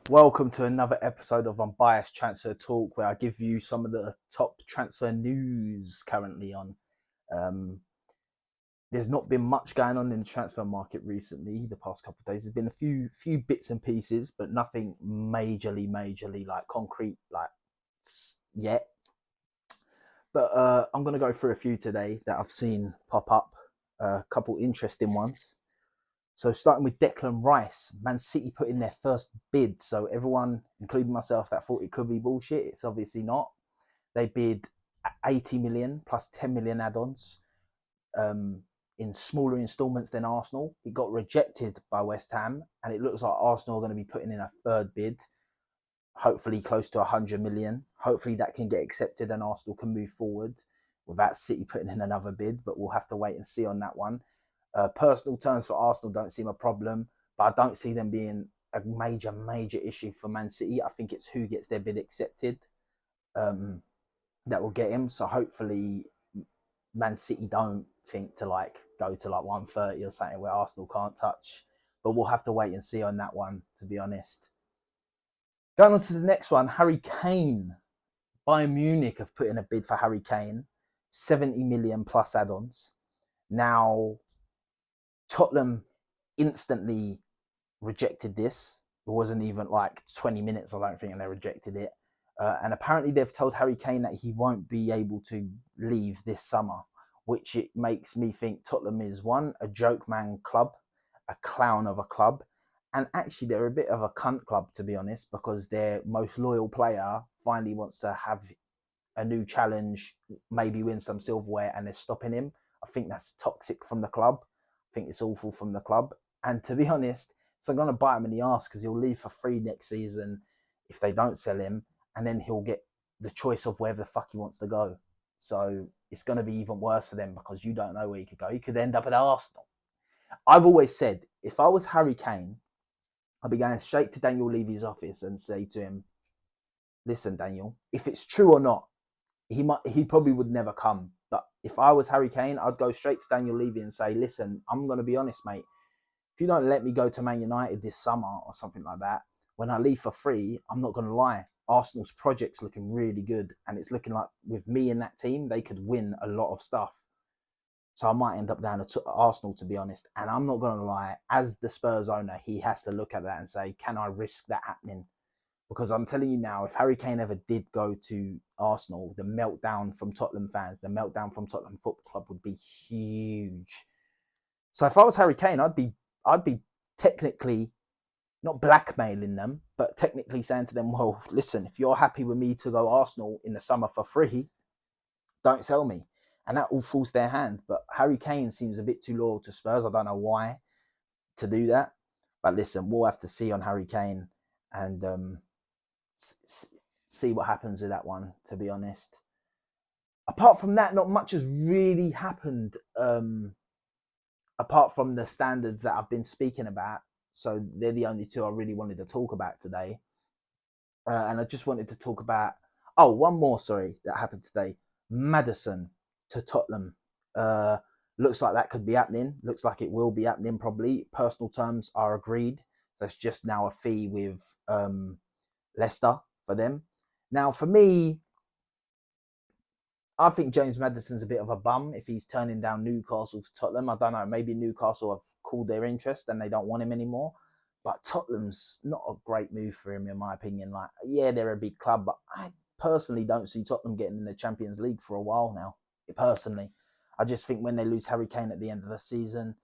Welcome to another episode of Unbiased Transfer Talk, where I give you some of the top transfer news currently on. Um, there's not been much going on in the transfer market recently. The past couple of days, there's been a few bits and pieces, but nothing majorly like concrete like yet. But I'm gonna go through a few today that I've seen pop up. A couple interesting ones. So starting with Declan Rice, Man City put in their first bid. So everyone, including myself, that thought it could be bullshit. It's obviously not. They bid 80 million plus 10 million add-ons um, in smaller instalments than Arsenal. It got rejected by West Ham, and it looks like Arsenal are going to be putting in a third bid, hopefully close to 100 million. Hopefully that can get accepted and Arsenal can move forward without City putting in another bid, but we'll have to wait and see on that one. Personal terms for Arsenal don't seem a problem, but I don't see them being a major issue for Man City. I think it's who gets their bid accepted um, that will get him. So hopefully Man City don't think to like go to like 130 or something where Arsenal can't touch. But we'll have to wait and see on that one, to be honest. Going on to the next one, Harry Kane. Bayern Munich have put in a bid for Harry Kane, 70 million plus add-ons. Now, Tottenham instantly rejected this. It wasn't even like 20 minutes, I don't think, and they rejected it. And apparently they've told Harry Kane that he won't be able to leave this summer, which it makes me think Tottenham is one, a joke man club, a clown of a club, and actually they're a bit of a cunt club, to be honest, because their most loyal player finally wants to have a new challenge, maybe win some silverware, and they're stopping him. I think that's toxic from the club. I think it's awful from the club. And to be honest, it's going to bite him in the ass because he'll leave for free next season if they don't sell him, and then he'll get the choice of wherever the fuck he wants to go. So it's going to be even worse for them because you don't know where he could go. He could end up at Arsenal. I've always said if I was Harry Kane, I'd be going straight to Daniel Levy's office and say to him, "Listen, Daniel, if it's true or not, he probably would never come. But if I was Harry Kane, I'd go straight to Daniel Levy and say, listen, I'm going to be honest, mate. If you don't let me go to Man United this summer or something like that, when I leave for free, I'm not going to lie. Arsenal's project's looking really good, and it's looking like with me in that team, they could win a lot of stuff. So I might end up going to Arsenal, to be honest. And I'm not going to lie, as the Spurs owner, he has to look at that and say, can I risk that happening? Because I'm telling you now, if Harry Kane ever did go to Arsenal, the meltdown from Tottenham fans, the meltdown from Tottenham Football Club would be huge. So if I was Harry Kane, I'd be technically not blackmailing them, but technically saying to them, well, listen, if you're happy with me to go Arsenal in the summer for free, don't sell me. And that all falls their hand. But Harry Kane seems a bit too loyal to Spurs. I don't know why to do that. But listen, we'll have to see on Harry Kane and see what happens with that one, to be honest. Apart from that, not much has really happened apart from the standards that I've been speaking about. So they're the only two I really wanted to talk about today. And I just wanted to talk about, one more, sorry, that happened today. Maddison to Tottenham. Looks like that could be happening. Looks like it will be happening probably. Personal terms are agreed. So it's just now a fee with Leicester for them. Now, for me, I think James Maddison's a bit of a bum if he's turning down Newcastle to Tottenham. I don't know. Maybe Newcastle have called their interest and they don't want him anymore. But Tottenham's not a great move for him, in my opinion. Like, yeah, they're a big club, but I personally don't see Tottenham getting in the Champions League for a while now. Personally, I just think when they lose Harry Kane at the end of the season,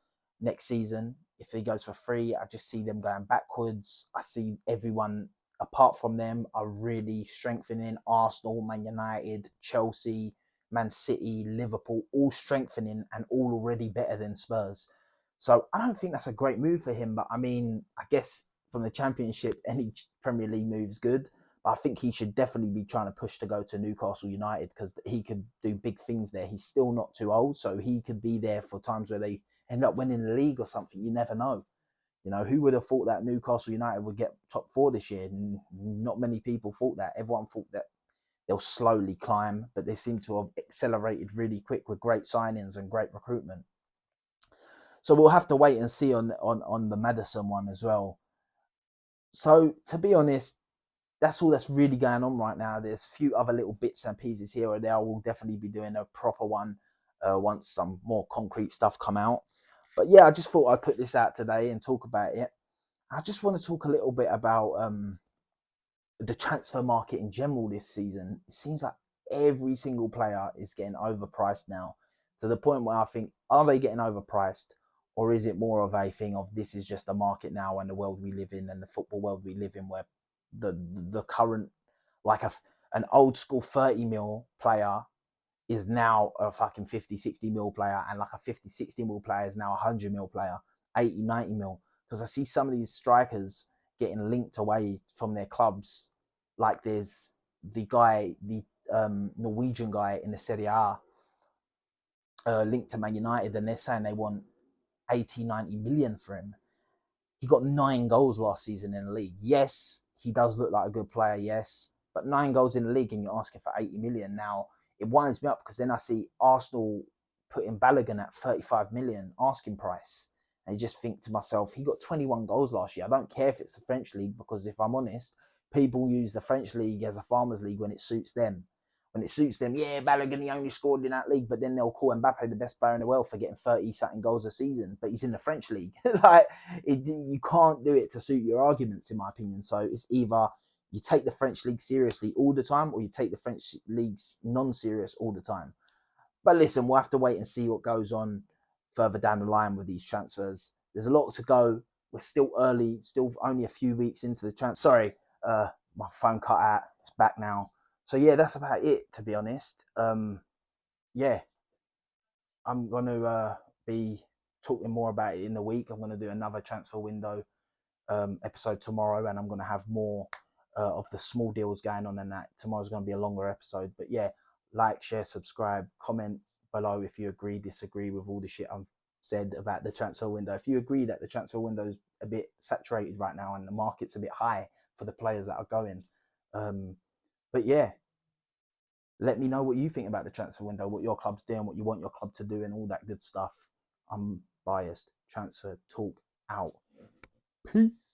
next season, if he goes for free, I just see them going backwards. I see everyone apart from them are really strengthening. Arsenal, Man United, Chelsea, Man City, Liverpool, all strengthening and all already better than Spurs. So I don't think that's a great move for him. But I mean, I guess from the Championship, any Premier League move's good. But I think he should definitely be trying to push to go to Newcastle United because he could do big things there. He's still not too old, so he could be there for times where they end up winning the league or something. You never know. You know, who would have thought that Newcastle United would get top four this year? Not many people thought that. Everyone thought that they'll slowly climb, but they seem to have accelerated really quick with great signings and great recruitment. So we'll have to wait and see on the Maddison one as well. So to be honest, that's all that's really going on right now. There's a few other little bits and pieces here or there. We'll definitely be doing a proper one once some more concrete stuff come out. But yeah, I just thought I'd put this out today and talk about it. I just want to talk a little bit about the transfer market in general this season. It seems like every single player is getting overpriced now, to the point where I think, are they getting overpriced, or is it more of a thing of this is just the market now and the world we live in and the football world we live in, where the current, like an old school 30 mil player is now a fucking 50, 60 mil player, and like a 50, 60 mil player is now a 100 mil player, 80, 90 mil. Because I see some of these strikers getting linked away from their clubs. Like there's the Norwegian guy in the Serie A linked to Man United, and they're saying they want 80, 90 million for him. He got 9 goals last season in the league. Yes, he does look like a good player, yes. But 9 goals in the league and you're asking for 80 million. Now, it winds me up because then I see Arsenal putting Balogun at 35 million asking price. And you just think to myself, he got 21 goals last year. I don't care if it's the French league, because if I'm honest, people use the French league as a farmers league when it suits them. When it suits them, yeah, Balogun, he only scored in that league, but then they'll call Mbappe the best player in the world for getting 30-something goals a season, but he's in the French league. Like, you can't do it to suit your arguments, in my opinion. So it's either you take the French league seriously all the time, or you take the French league's non-serious all the time. But listen, we'll have to wait and see what goes on further down the line with these transfers. There's a lot to go. We're still early, still only a few weeks into the transfer. Sorry, my phone cut out. It's back now. So yeah, that's about it, to be honest. Yeah, I'm going to be talking more about it in the week. I'm going to do another transfer window episode tomorrow, and I'm going to have more of the small deals going on, and that tomorrow's going to be a longer episode. But yeah, like, share, subscribe, comment below if you agree, disagree with all the shit I've said about the transfer window. If you agree that the transfer window is a bit saturated right now and the market's a bit high for the players that are going. But yeah, let me know what you think about the transfer window, what your club's doing, what you want your club to do, and all that good stuff. Unbiased Transfer Talk out. Peace.